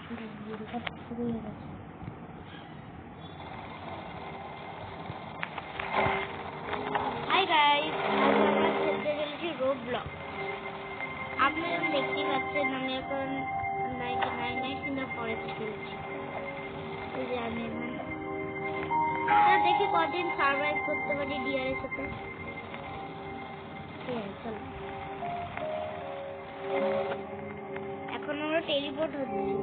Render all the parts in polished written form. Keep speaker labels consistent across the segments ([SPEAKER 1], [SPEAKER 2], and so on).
[SPEAKER 1] Hi guys, আমরা খেলতে চলেছি রোবলক। আপনারা দেখতেই পাচ্ছেন আমি এখন 99 ইন দ্য ফরেস্ট খেলছি। এই যে আমি এখানে দেখি কদিন সার্ভাইভ করতে পারি ডিয়ারের সাথে। ঠিক আছে, চলো এখন আমরা টেলিপোর্ট হচ্ছি।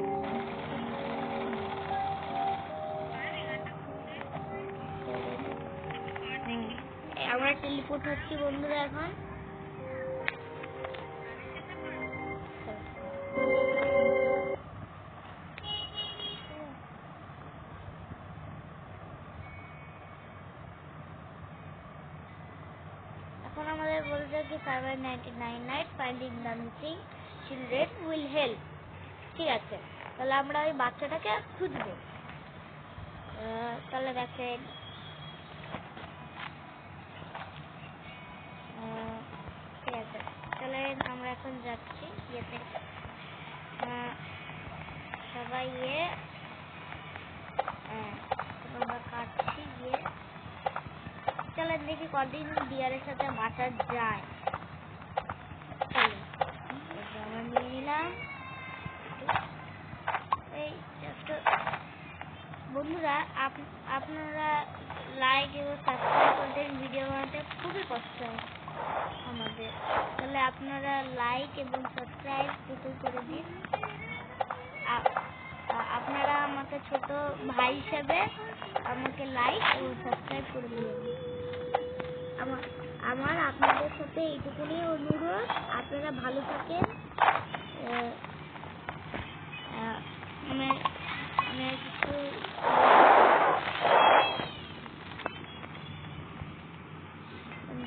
[SPEAKER 1] আমরা টেলিপোর্ট হচ্ছি বন্ধুরা। এখন আমাদের বলতে কি survive 99 night, finding the missing children will help. ঠিক আছে, তাহলে আমরা ওই বাচ্চাটাকে খুঁজবো। তাহলে দেখেন ঠিক আছে, তাহলে আমরা এখন যাচ্ছি ইয়েতে। সবাই আমরা কাটছি গিয়ে। চলেন দেখি কদিন ডিয়ারের সাথে বাঁচা যায়। আমরা নিয়ে নিলাম। এই বন্ধুরা, আপনারা লাইক এবং সাবস্ক্রাইব করতেন, ভিডিও বানাতে খুবই কষ্ট হয় আমাদের। তাহলে আপনারা লাইক এবং সাবস্ক্রাইব দুটো করে দিন। আপনারা আমাকে ছোট ভাই হিসেবে আমাকে লাইক এবং সাবস্ক্রাইব করে দিন। আমার আপনাদের সাথে এইটুকুনি অনুরোধ, আপনারা ভালো থাকেন।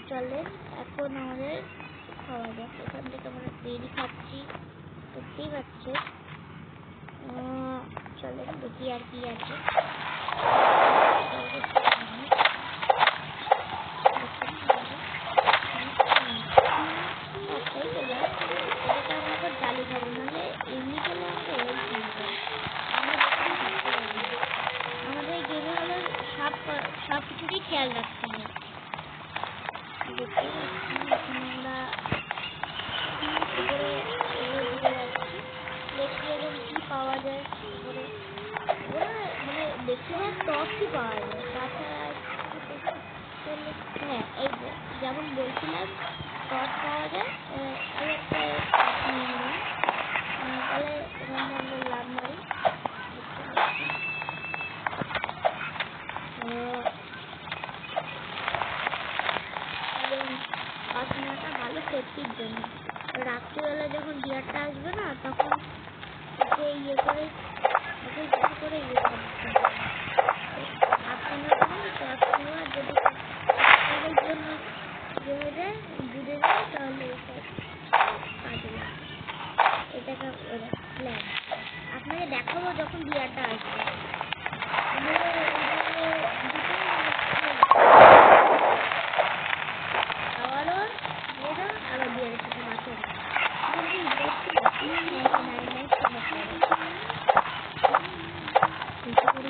[SPEAKER 1] চলেন এখন আমাদের খাওয়া যাক। এখান থেকে আমরা পেরি খাচ্ছি, দেখতেই পাচ্ছি। চলেন দেখি আর কি আছে। চালু খাবো, নাহলে এমনি চলে আমাদের গেমে হলো সব কিছুরই খেয়াল রাখতে হবে। আমরা দেখি এবং কি পাওয়া যায় উপরে। মানে বেশিরভাগ টপই পাওয়া যায়, তাছাড়া হ্যাঁ এই যেমন বলছিলাম টপ পাওয়া যায়। আমি একটা নিয়ে নিলাম। তাহলে এখানে আমরা লাভ মারি। বাসনাটা ভালো সেফটির জন্য। রাত্রিবেলা যখন ডিয়ারটা আসবে না, তখন ওকে ইয়ে করে ওকে কিছু করে ইয়ে করতে হবে। আপনার যদি আপনাদের জন্য ইয়ে হয়ে যায়, বুঝে যায়, তাহলে কাজে লাগে। এটাকে প্ল্যান আপনাকে দেখাবো যখন ডিয়ারটা আসবে। আবারও আবার ডিয়ারের সাথে বাঁচে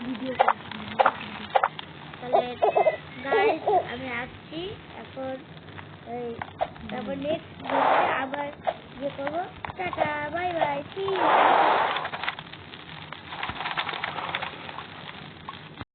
[SPEAKER 1] ভিডিও। তাহলে গাইস আমি আসছি এখন। তারপর নেক্সট আবার ইয়ে করবো। Tata, bye bye, see you.